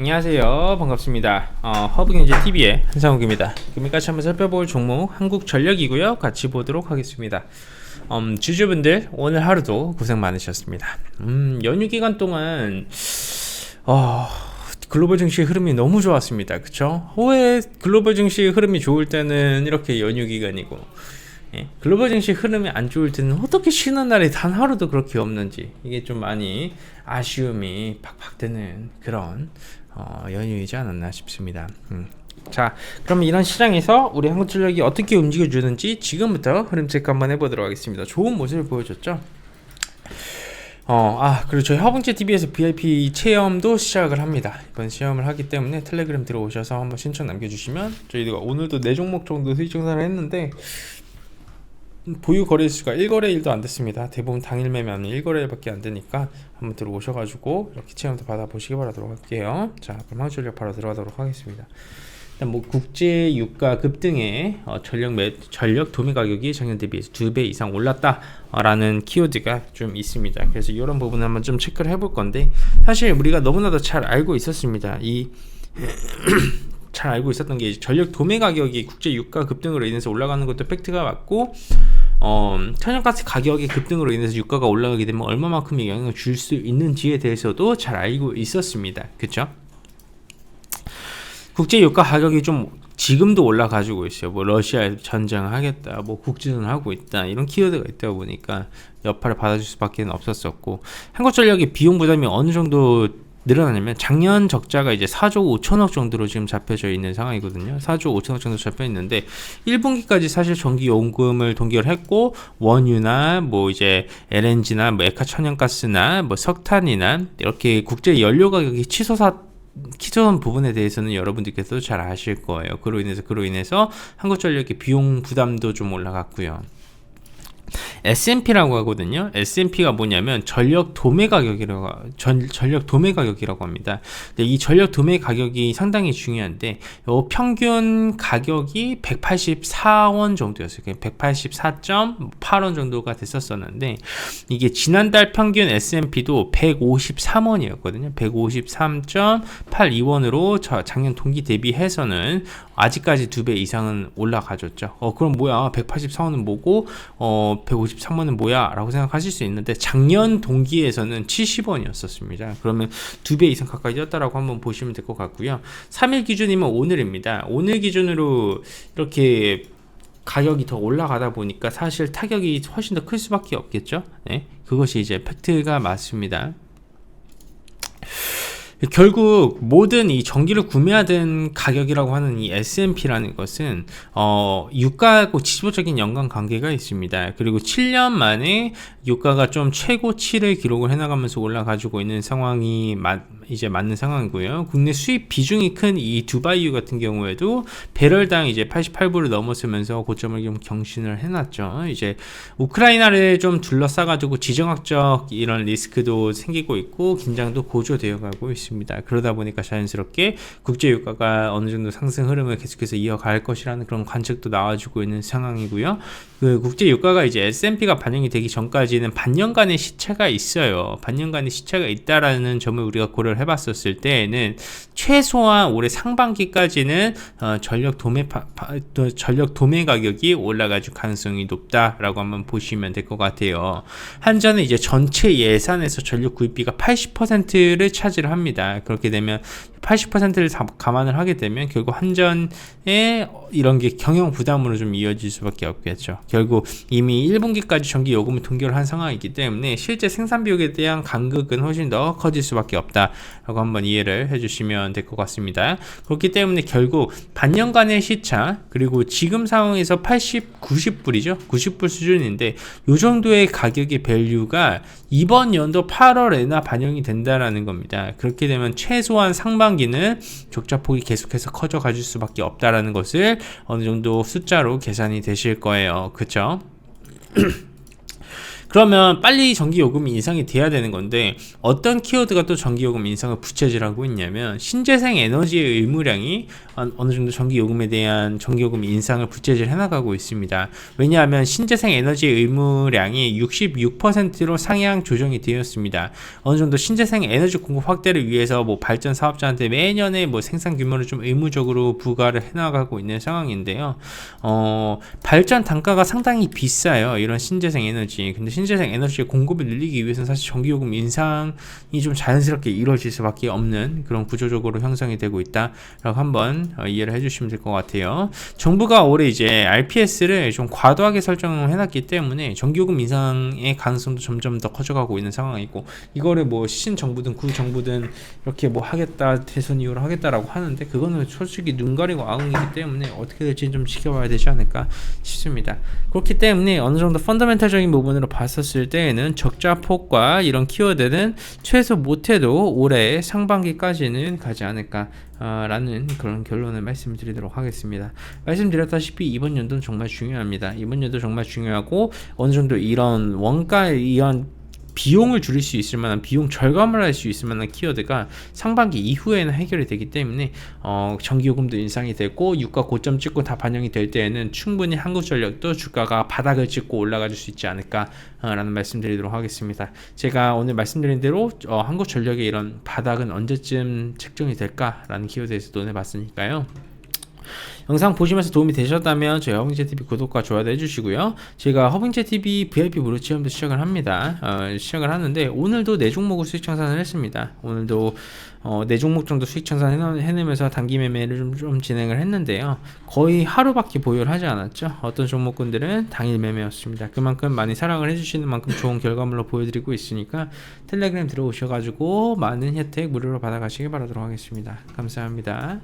안녕하세요. 반갑습니다. 허브경제TV의 한상욱입니다. 금일같이 한번 살펴볼 종목 한국전력이고요. 같이 보도록 하겠습니다. 주주분들 오늘 하루도 고생 많으셨습니다. 연휴 기간 동안 글로벌 증시의 흐름이 너무 좋았습니다. 그쵸? 왜 글로벌 증시의 흐름이 좋을 때는 이렇게 연휴 기간이고, 글로벌 증시 흐름이 안 좋을 때는 어떻게 쉬는 날이 단 하루도 그렇게 없는지, 이게 좀 많이 아쉬움이 팍팍 드는 그런 연휴이지 않았나 싶습니다. 자, 그럼 이런 시장에서 우리 한국전력이 어떻게 움직여주는지 지금부터 흐름 체크 한번 해보도록 하겠습니다. 좋은 모습을 보여줬죠. 그리고 저희 허붕제TV에서 VIP 체험도 시작을 합니다. 이번 시험을 하기 때문에 텔레그램 들어오셔서 한번 신청 남겨주시면, 저희가 오늘도 4종목 정도 수익 증산을 했는데 보유 거래수가 1거래일도 안 됐습니다. 대부분 당일 매매하면 1거래일밖에 안 되니까 한번 들어오셔가지고 이렇게 체험도 받아보시기 바라도록 할게요. 자, 그럼 한국전력 바로 들어가도록 하겠습니다. 일단 국제 유가 급등에 전력 도매 가격이 작년 대비해서 2배 이상 올랐다라는 키워드가 좀 있습니다. 그래서 이런 부분을 한번 좀 체크를 해볼 건데, 사실 우리가 너무나도 잘 알고 있었습니다. 잘 알고 있었던 게 전력 도매 가격이 국제 유가 급등으로 인해서 올라가는 것도 팩트가 맞고, 천연가스 가격의 급등으로 인해서 유가가 올라가게 되면 얼마만큼의 영향을 줄 수 있는지에 대해서도 잘 알고 있었습니다. 그쵸? 국제 유가 가격이 좀 지금도 올라가지고 있어요. 뭐 러시아 전쟁을 하겠다, 뭐 국진을 하고 있다, 이런 키워드가 있다 보니까 여파를 받아줄 수밖에 없었었고, 한국전력의 비용 부담이 어느 정도 늘어나냐면 작년 적자가 이제 4조 5천억 정도로 지금 잡혀져 있는 상황이거든요. 4조 5천억 정도 잡혀 있는데 1분기까지 사실 전기 요금을 동결 했고, 원유나 뭐 이제 LNG나 뭐 액화 천연가스나 뭐 석탄이나 이렇게 국제 연료 가격이 치솟은 부분에 대해서는 여러분들께서도 잘 아실 거예요. 그로 인해서 한국전력의 비용 부담도 좀 올라갔고요. S&P라고 하거든요. S&P가 뭐냐면 전력 도매 가격이라고 합니다. 이 전력 도매 가격이 상당히 중요한데, 평균 가격이 184원 정도였어요. 184.8원 정도가 됐었었는데, 이게 지난달 평균 S&P도 153원이었거든요. 153.82원으로 작년 동기 대비해서는 아직까지 2배 이상은 올라가졌죠. 그럼 뭐야, 184원은 뭐고 153원은 뭐야 라고 생각하실 수 있는데, 작년 동기에서는 70원이었었습니다. 그러면 2배 이상 가까이 뛰었다라고 한번 보시면 될 것 같고요. 3일 기준이면 오늘입니다. 오늘 기준으로 이렇게 가격이 더 올라가다 보니까 사실 타격이 훨씬 더 클 수밖에 없겠죠. 네, 그것이 이제 팩트가 맞습니다. 결국 모든 이 전기를 구매하던 가격이라고 하는 이 S&P라는 것은 유가하고 지속적인 연관 관계가 있습니다. 그리고 7년 만에 유가가 좀 최고치를 기록을 해나가면서 올라가지고 있는 상황이 이제 맞는 상황이고요. 국내 수입 비중이 큰 이 두바이유 같은 경우에도 배럴당 이제 88불을 넘어서면서 고점을 좀 경신을 해놨죠. 이제 우크라이나를 좀 둘러싸가지고 지정학적 이런 리스크도 생기고 있고, 긴장도 고조되어 가고 있습니다. 그러다 보니까 자연스럽게 국제 유가가 어느 정도 상승 흐름을 계속해서 이어갈 것이라는 그런 관측도 나와주고 있는 상황이고요. 그 국제 유가가 이제 S&P가 반영이 되기 전까지는 반년간의 시차가 있어요. 반년간의 시차가 있다라는 점을 우리가 고려를 해봤었을 때에는 최소한 올해 상반기까지는 전력 도매 가격이 올라가줄 가능성이 높다라고 한번 보시면 될 것 같아요. 한전은 이제 전체 예산에서 전력 구입비가 80%를 차지를 합니다. 그렇게 되면 80%를 감안을 하게 되면 결국 한전의 이런 게 경영 부담으로 좀 이어질 수밖에 없겠죠. 결국 이미 1분기까지 전기 요금을 동결한 상황이기 때문에 실제 생산 비용에 대한 간극은 훨씬 더 커질 수밖에 없다라고 한번 이해를 해주시면 될 것 같습니다. 그렇기 때문에 결국 반년간의 시차, 그리고 지금 상황에서 90불이죠. 90불 수준인데 이 정도의 가격의 밸류가 이번 연도 8월에나 반영이 된다라는 겁니다. 그렇게 되면 최소한 상반기는 적자폭이 계속해서 커져 가질 수밖에 없다라는 것을 어느 정도 숫자로 계산이 되실 거예요. 그쵸? 그러면 빨리 전기요금이 인상이 돼야 되는 건데 어떤 키워드가 또 전기요금 인상을 부채질하고 있냐면 신재생 에너지의 의무량이 어느 정도 전기요금에 대한 전기요금 인상을 부채질 해나가고 있습니다. 왜냐하면 신재생 에너지의 의무량이 66%로 상향 조정이 되었습니다. 어느 정도 신재생 에너지 공급 확대를 위해서 뭐 발전 사업자한테 매년에 뭐 생산 규모를 좀 의무적으로 부과를 해나가고 있는 상황인데요. 발전 단가가 상당히 비싸요. 이런 신재생 에너지. 근데 신재생 에너지의 공급을 늘리기 위해서는 사실 전기요금 인상이 좀 자연스럽게 이루어질 수밖에 없는 그런 구조적으로 형성이 되고 있다라고 한번 이해를 해주시면 될 것 같아요. 정부가 올해 이제 RPS를 좀 과도하게 설정을 해놨기 때문에 전기요금 인상의 가능성도 점점 더 커져가고 있는 상황이고, 이거를 뭐 신정부든 구정부든 이렇게 뭐 하겠다, 대선 이후로 하겠다라고 하는데 그거는 솔직히 눈 가리고 아웅이기 때문에 어떻게 될지 좀 지켜봐야 되지 않을까 싶습니다. 그렇기 때문에 어느 정도 펀더멘탈적인 부분으로 봤었을 때에는 적자폭과 이런 키워드는 최소 못해도 올해 상반기까지는 가지 않을까 라는 그런 결론을 말씀드리도록 하겠습니다. 말씀드렸다시피 이번 연도는 정말 중요합니다. 이번 연도 정말 중요하고 어느 정도 이런 원가의 이런 비용을 줄일 수 있을 만한, 비용 절감을 할 수 있을 만한 키워드가 상반기 이후에는 해결이 되기 때문에 전기요금도 인상이 되고 유가 고점 찍고 다 반영이 될 때에는 충분히 한국전력도 주가가 바닥을 찍고 올라가 줄 수 있지 않을까 라는 말씀드리도록 하겠습니다. 제가 오늘 말씀드린 대로 한국전력의 이런 바닥은 언제쯤 책정이 될까 라는 키워드에서 논해봤으니까요. 영상 보시면서 도움이 되셨다면 저희 허빙제TV 구독과 좋아요 해주시고요. 제가 허빙제TV VIP 무료 체험도 시작을 합니다. 시작을 하는데 오늘도 4종목을 수익 청산을 했습니다. 오늘도 4종목 정도 수익 청산 해내면서 단기 매매를 좀 진행을 했는데요. 거의 하루밖에 보유를 하지 않았죠. 어떤 종목군들은 당일 매매였습니다. 그만큼 많이 사랑을 해주시는 만큼 좋은 결과물로 보여드리고 있으니까 텔레그램 들어오셔가지고 많은 혜택 무료로 받아가시기 바라도록 하겠습니다. 감사합니다.